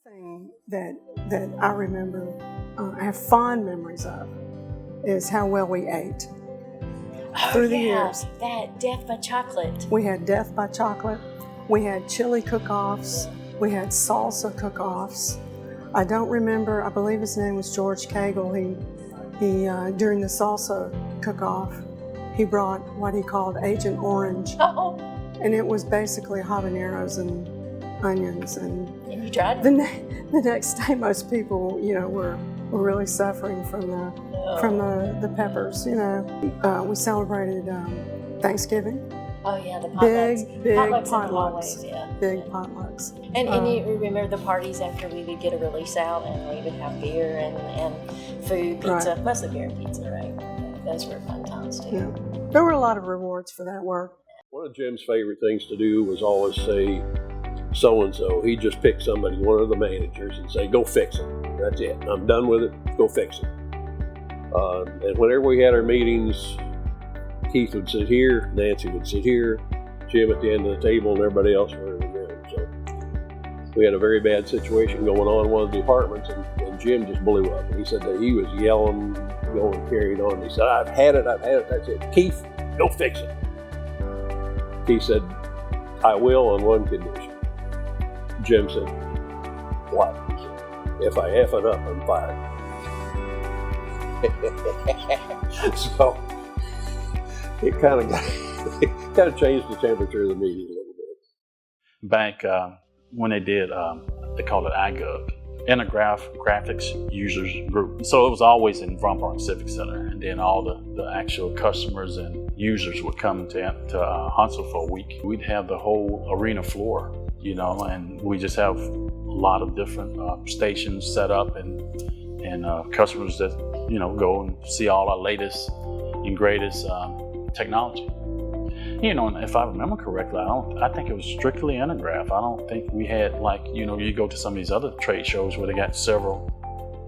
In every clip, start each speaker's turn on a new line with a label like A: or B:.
A: thing that I remember, I have fond memories of, is how well we ate. Through the years.
B: That Death by Chocolate.
A: We had Death by Chocolate. We had chili cook-offs. We had salsa cook-offs. I don't remember, I believe his name was George Cagle. He during the salsa cook-off, he brought what he called Agent Orange.
B: Oh.
A: And it was basically habaneros and onions. And
B: you tried?
A: The next day, most people, were really suffering from the peppers. We celebrated Thanksgiving.
B: Oh yeah, the potlucks.
A: Big
B: potlucks.
A: potlucks.
B: Yeah.
A: Big potlucks.
B: And you remember the parties after we would get a release out and we would have beer and food, pizza,
A: Right.
B: Mostly beer and pizza, right? Those were fun times too.
A: Yeah. There were a lot of rewards for that work.
C: One of Jim's favorite things to do was always say, so-and-so. He'd just pick somebody, one of the managers, and say, go fix it. That's it. I'm done with it. Go fix it. And whenever we had our meetings, Keith would sit here, Nancy would sit here, Jim at the end of the table, and everybody else were in the room. So we had a very bad situation going on in one of the apartments, and Jim just blew up. And he said that he was yelling, going, carrying on. He said, I've had it, that's it. Keith, go fix it. He said, I will on one condition. Jim said, what? He said, if I F it up, I'm fired. So it kind of changed the temperature of the meeting a little bit.
D: Back when they did, they called it iGov, Intergraph Graphics Users Group. So it was always in Front Park Civic Center, and then all the actual customers and users would come to Huntsville for a week. We'd have the whole arena floor, and we just have a lot of different stations set up and customers that go and see all our latest and greatest technology. And if I remember correctly, I think it was strictly Intergraph. I don't think we had you go to some of these other trade shows where they got several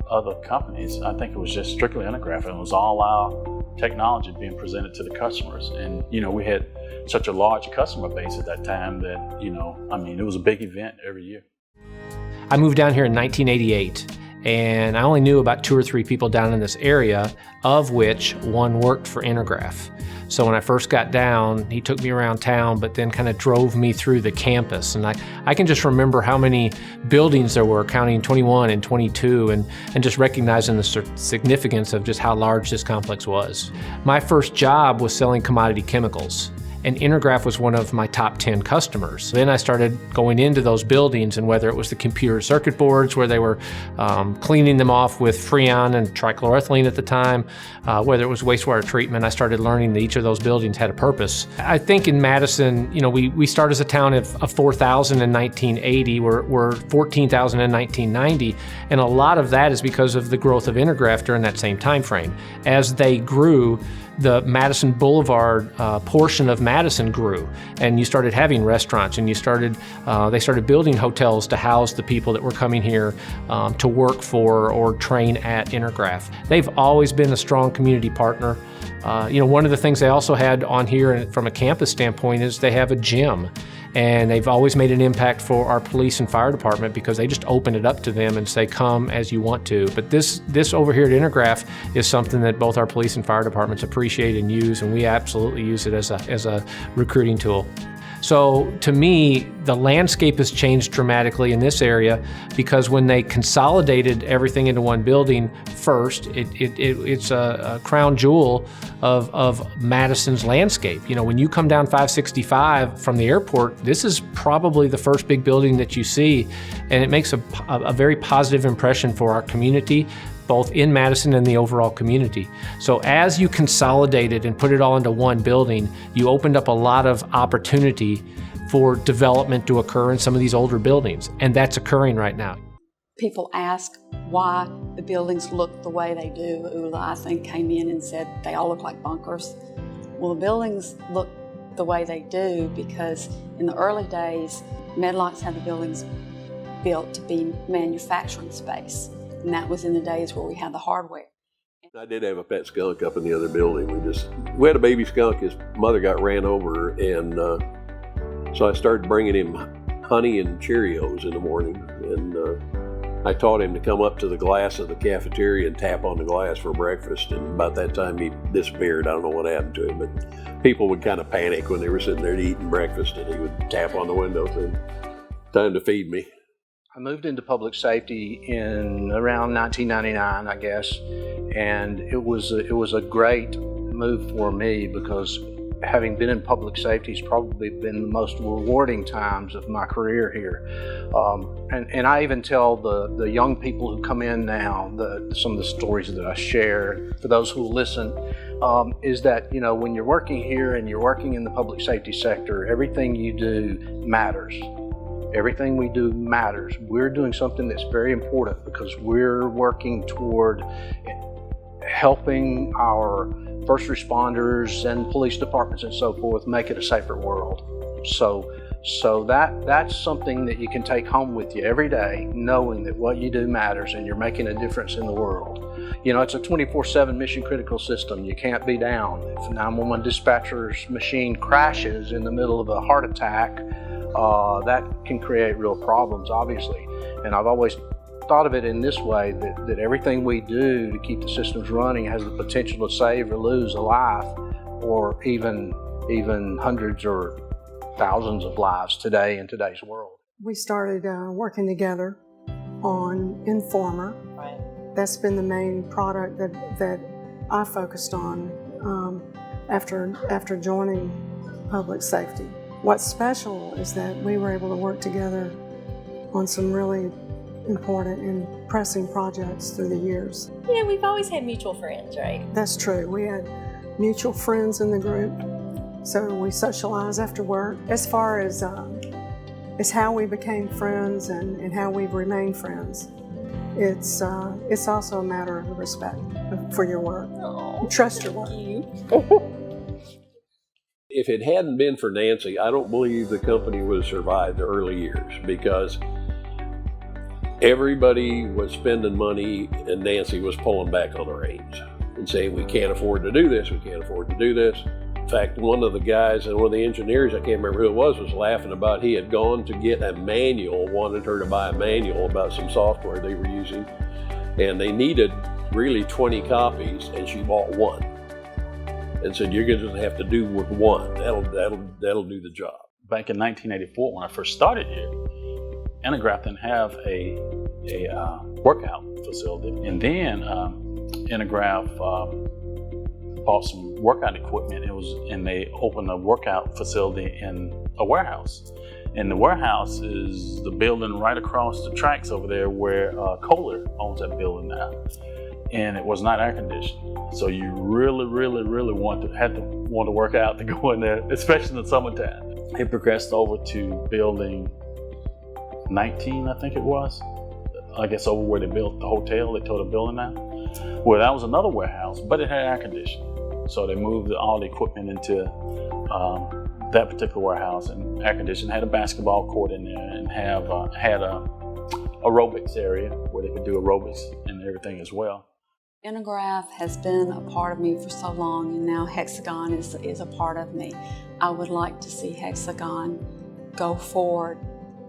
D: other companies. I think it was just strictly Intergraph, and it was all our technology being presented to the customers. And we had such a large customer base at that time that it was a big event every year.
E: I moved down here in 1988. And I only knew about 2 or 3 people down in this area, of which one worked for Intergraph. So when I first got down, he took me around town, but then kind of drove me through the campus. And I can just remember how many buildings there were, counting 21 and 22, and just recognizing the significance of just how large this complex was. My first job was selling commodity chemicals, and Intergraph was one of my top 10 customers. Then I started going into those buildings, and whether it was the computer circuit boards where they were cleaning them off with Freon and trichloroethylene at the time, whether it was wastewater treatment, I started learning that each of those buildings had a purpose. I think in Madison, we started as a town of 4,000 in 1980, we're 14,000 in 1990, and a lot of that is because of the growth of Intergraph during that same time frame. As they grew, the Madison Boulevard portion of Madison grew, and you started having restaurants, and they started building hotels to house the people that were coming here to work for or train at Intergraph. They've always been a strong community partner. One of the things they also had on here from a campus standpoint is they have a gym. And they've always made an impact for our police and fire department because they just open it up to them and say, come as you want to. But this over here at Intergraph is something that both our police and fire departments appreciate and use, and we absolutely use it as a recruiting tool. So to me, the landscape has changed dramatically in this area because when they consolidated everything into one building first, it's a crown jewel of Madison's landscape. When you come down 565 from the airport, this is probably the first big building that you see, and it makes a very positive impression for our community, both in Madison and the overall community. So as you consolidated and put it all into one building, you opened up a lot of opportunity for development to occur in some of these older buildings, and that's occurring right now.
F: People ask why the buildings look the way they do. Ula, I think, came in and said they all look like bunkers. Well, the buildings look the way they do because in the early days, Medlocks had the buildings built to be manufacturing space. And that was in the days where we had the hardware.
C: I did have a pet skunk up in the other building. We had a baby skunk. His mother got ran over, and so I started bringing him honey and Cheerios in the morning. And I taught him to come up to the glass of the cafeteria and tap on the glass for breakfast, and about that time he disappeared. I don't know what happened to him, but people would kind of panic when they were sitting there eating breakfast, and he would tap on the window saying, "Time to feed me."
G: I moved into public safety in around 1999, I guess, and it was a great move for me because having been in public safety has probably been the most rewarding times of my career here. And I even tell the young people who come in now, some of the stories that I share, for those who listen, is that, when you're working here and you're working in the public safety sector, everything you do matters. Everything we do matters. We're doing something that's very important because we're working toward helping our first responders and police departments and so forth make it a safer world. So that's something that you can take home with you every day, knowing that what you do matters and you're making a difference in the world. It's a 24/7 mission critical system. You can't be down. If a 911 dispatcher's machine crashes in the middle of a heart attack, that can create real problems, obviously. And I've always thought of it in this way, that everything we do to keep the systems running has the potential to save or lose a life, or even hundreds or thousands of lives today in today's world.
A: We started working together on Informer.
B: Right.
A: That's been the main product that I focused on after joining public safety. What's special is that we were able to work together on some really important and pressing projects through the years.
B: We've always had mutual friends, right?
A: That's true. We had mutual friends in the group, so we socialized after work. As far as how we became friends and how we've remained friends, it's also a matter of respect for your work.
B: Oh,
A: trust your work.
C: If it hadn't been for Nancy, I don't believe the company would have survived the early years, because everybody was spending money and Nancy was pulling back on the reins and saying, "We can't afford to do this, we can't afford to do this." In fact, one of the guys and one of the engineers, I can't remember who it was laughing about he had gone to get a manual, wanted her to buy a manual about some software they were using, and they needed really 20 copies, and she bought one and said, "You're going to have to do with one. That'll do the job."
D: Back in 1984, when I first started here, Intergraph didn't have a workout facility, and then Intergraph bought some workout equipment. And they opened a workout facility in a warehouse. And the warehouse is the building right across the tracks over there where Kohler owns that building now. And it was not air conditioned, so you really, really, really had to want to work out to go in there, especially in the summertime. It progressed over to building 19, I think it was. I guess over where they built the hotel, they tore the building now. Well, that was another warehouse, but it had air conditioning. So they moved all the equipment into that particular warehouse, and air conditioning, had a basketball court in there, and had a aerobics area where they could do aerobics and everything as well.
F: Intergraph has been a part of me for so long, and now Hexagon is a part of me. I would like to see Hexagon go forward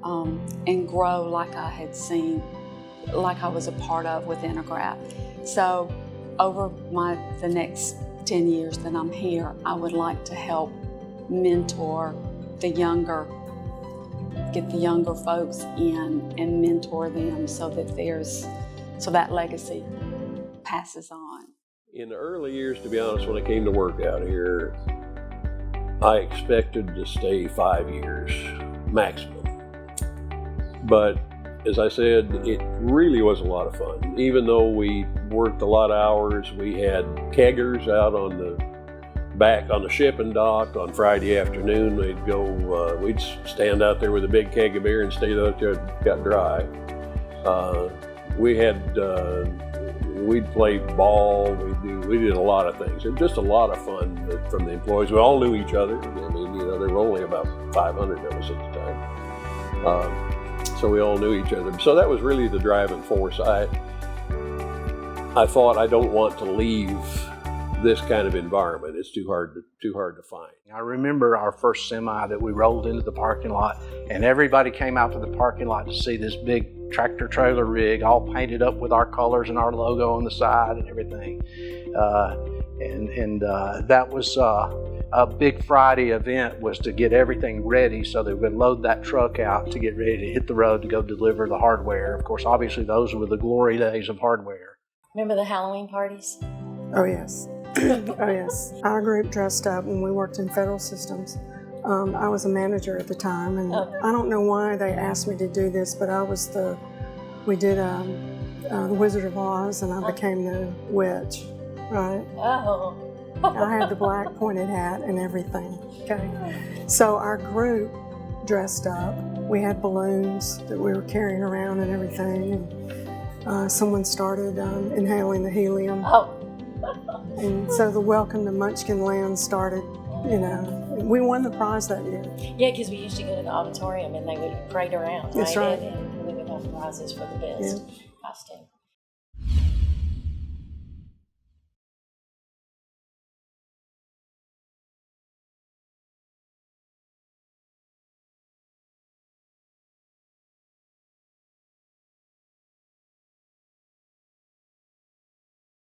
F: and grow like I had seen, like I was a part of with Intergraph. So over the next 10 years that I'm here, I would like to help mentor get the younger folks in and mentor them so that legacy passes on.
C: In the early years, to be honest, when I came to work out here, I expected to stay 5 years maximum. But as I said, it really was a lot of fun. Even though we worked a lot of hours, we had keggers out on the shipping dock on Friday afternoon. We'd stand out there with a big keg of beer and stay out there till it got dry. We'd play ball. We did a lot of things. It was just a lot of fun from the employees. We all knew each other. I mean, there were only about 500 of us at the time. So we all knew each other. So that was really the driving force. I thought, I don't want to leave this kind of environment. It's too hard to find.
G: I remember our first semi that we rolled into the parking lot, and everybody came out to the parking lot to see this big tractor trailer rig, all painted up with our colors and our logo on the side and everything. That was a big Friday event, was to get everything ready so that we could load that truck out to get ready to hit the road to go deliver the hardware. Of course, obviously those were the glory days of hardware.
B: Remember the Halloween parties?
A: Oh, yes. Oh, yes. Our group dressed up when we worked in federal systems. I was a manager at the time, and I don't know why they asked me to do this, but we did the Wizard of Oz, and I became the witch, right?
B: Oh.
A: I had the black pointed hat and everything, okay? So our group dressed up. We had balloons that we were carrying around and everything. And someone started inhaling the helium.
B: Oh.
A: And so the Welcome to Munchkin Land started, you know. We won the prize that year.
B: Yeah, because we used to go to the auditorium and they would parade around,
A: That's right.
B: And we would have prizes for the best costume.